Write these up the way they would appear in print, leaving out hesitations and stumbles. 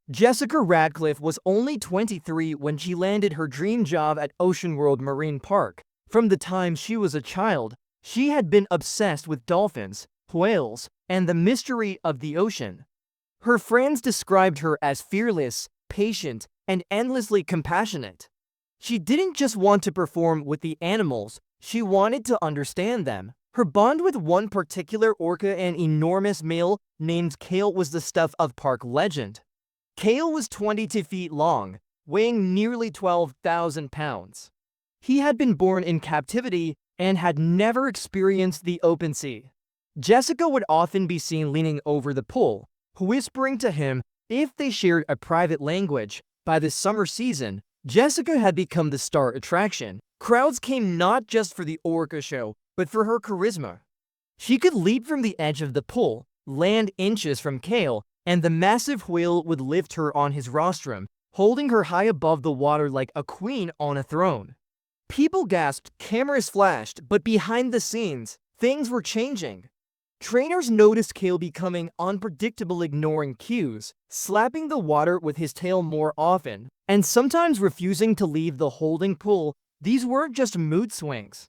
Jessica Radcliffe was only 23 when she landed her dream job at SeaWorld Marine Park. From the time she was a child, she had been obsessed with dolphins, whales, and the mystery of the ocean. Her friends described her as fearless, patient, and endlessly compassionate. She didn't just want to perform with the animals, she wanted to understand them. Her bond with one particular orca, an enormous male named Kale, was the stuff of park legend. Kale was 22 feet long, weighing nearly 12,000 pounds. He had been born in captivity and had never experienced the open sea. Jessica would often be seen leaning over the pool, whispering to him if they shared a private language. By the summer season, Jessica had become the star attraction. Crowds came not just for the orca show, but for her charisma. She could leap from the edge of the pool, land inches from Kale, and the massive whale would lift her on his rostrum, holding her high above the water like a queen on a throne. People gasped, cameras flashed, but behind the scenes, things were changing. Trainers noticed Kale becoming unpredictable, ignoring cues, slapping the water with his tail more often, and sometimes refusing to leave the holding pool. These weren't just mood swings.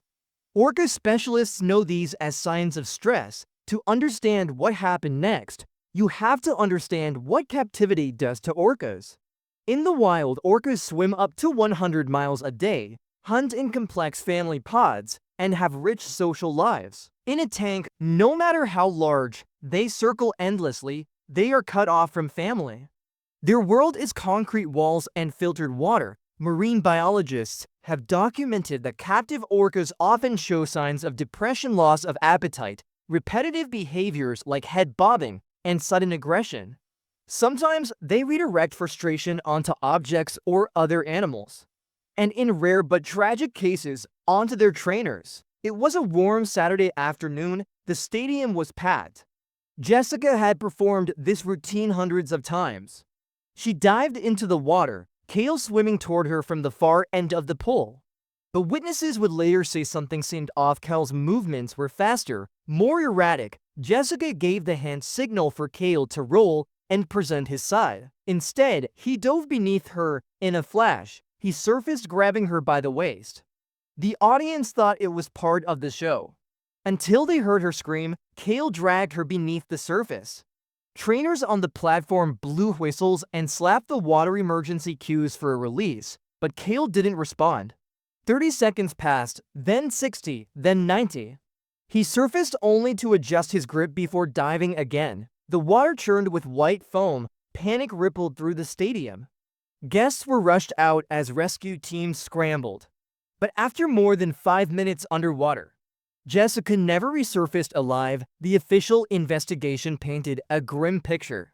Orca specialists know these as signs of stress. To understand what happened next, you have to understand what captivity does to orcas. In the wild, orcas swim up to 100 miles a day, hunt in complex family pods, and have rich social lives. In a tank, no matter how large, they circle endlessly. They are cut off from family. Their world is concrete walls and filtered water. Marine biologists have documented that captive orcas often show signs of depression, loss of appetite, repetitive behaviors like head bobbing, and sudden aggression. Sometimes they redirect frustration onto objects or other animals, and in rare but tragic cases, onto their trainers. It was a warm Saturday afternoon. The stadium was packed. Jessica had performed this routine hundreds of times. She dived into the water, Kale swimming toward her from the far end of the pool. But witnesses would later say something seemed off. Kale's movements were faster, more erratic. Jessica gave the hand signal for Kale to roll and present his side. Instead, he dove beneath her. In a flash, he surfaced, grabbing her by the waist. The audience thought it was part of the show, until they heard her scream. Kale dragged her beneath the surface. Trainers on the platform blew whistles and slapped the water emergency cues for a release, but Kale didn't respond. 30 seconds passed, then 60, then 90. He surfaced only to adjust his grip before diving again. The water churned with white foam. Panic rippled through the stadium. Guests were rushed out as rescue teams scrambled. But after more than 5 minutes underwater, Jessica never resurfaced alive. The official investigation painted a grim picture.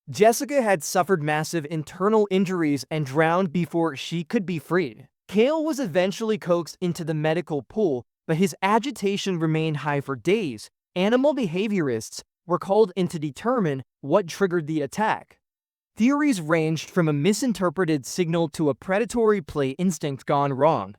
Jessica had suffered massive internal injuries and drowned before she could be freed. Kale was eventually coaxed into the medical pool, but his agitation remained high for days. Animal behaviorists were called in to determine what triggered the attack. Theories ranged from a misinterpreted signal to a predatory play instinct gone wrong.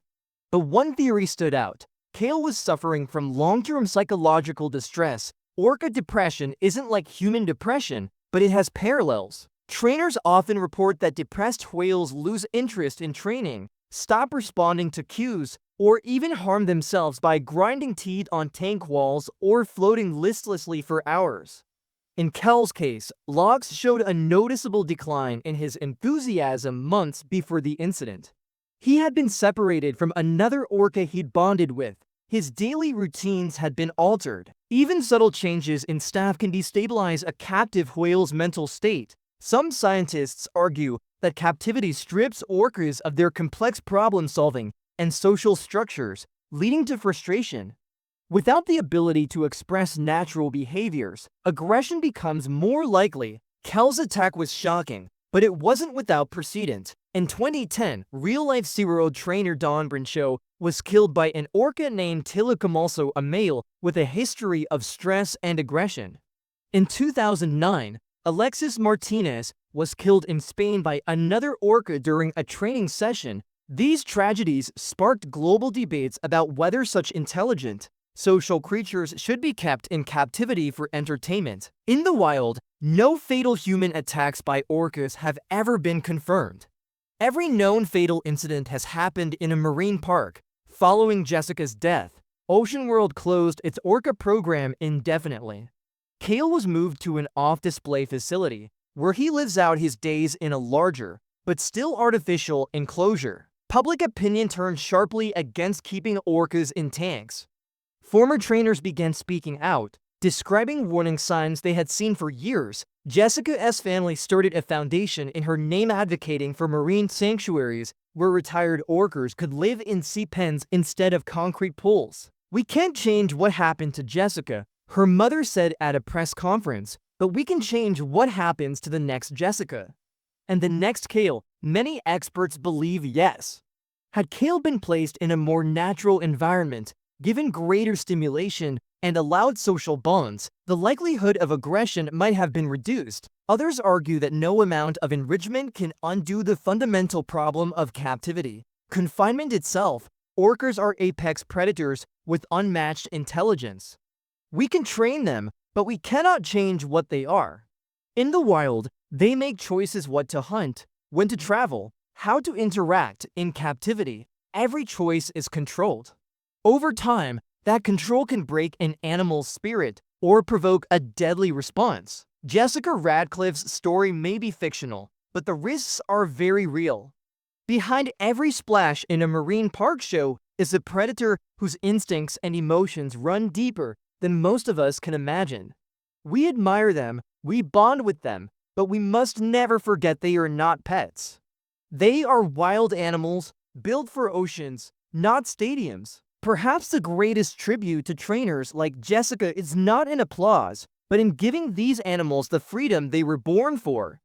But one theory stood out. Kale was suffering from long-term psychological distress. Orca depression isn't like human depression, but it has parallels. Trainers often report that depressed whales lose interest in training, stop responding to cues, or even harm themselves by grinding teeth on tank walls or floating listlessly for hours. In Kale's case, logs showed a noticeable decline in his enthusiasm months before the incident. He had been separated from another orca he'd bonded with. His daily routines had been altered. Even subtle changes in staff can destabilize a captive whale's mental state. Some scientists argue that captivity strips orcas of their complex problem-solving and social structures, leading to frustration. Without the ability to express natural behaviors, aggression becomes more likely. Kale's attack was shocking, but it wasn't without precedent. In 2010, real-life SeaWorld trainer Don Brancho was killed by an orca named Tilikum, also a male with a history of stress and aggression. In 2009, Alexis Martinez was killed in Spain by another orca during a training session. These tragedies sparked global debates about whether such intelligent, social creatures should be kept in captivity for entertainment. In the wild, No fatal human attacks by orcas have ever been confirmed. Every known fatal incident has happened in a marine park. Following Jessica's death, OceanWorld closed its orca program indefinitely. Cale was moved to an off-display facility, where he lives out his days in a larger, but still artificial, enclosure. Public opinion turned sharply against keeping orcas in tanks. Former trainers began speaking out, describing warning signs they had seen for years. Jessica's family started a foundation in her name advocating for marine sanctuaries where retired orcas could live in sea pens instead of concrete pools. "We can't change what happened to Jessica," her mother said at a press conference, "but we can change what happens to the next Jessica. And the next Cale." Many experts believe yes. Had Cale been placed in a more natural environment, given greater stimulation, and allowed social bonds, the likelihood of aggression might have been reduced. Others argue that no amount of enrichment can undo the fundamental problem of captivity. Confinement itself. Orcas are apex predators with unmatched intelligence. We can train them, but we cannot change what they are. In the wild, they make choices what to hunt, when to travel, how to interact. In captivity, every choice is controlled. Over time, that control can break an animal's spirit or provoke a deadly response. Jessica Radcliffe's story may be fictional, but the risks are very real. Behind every splash in a marine park show is a predator whose instincts and emotions run deeper than most of us can imagine. We admire them, we bond with them, but we must never forget they are not pets. They are wild animals, built for oceans, not stadiums. Perhaps the greatest tribute to trainers like Jessica is not in applause, but in giving these animals the freedom they were born for.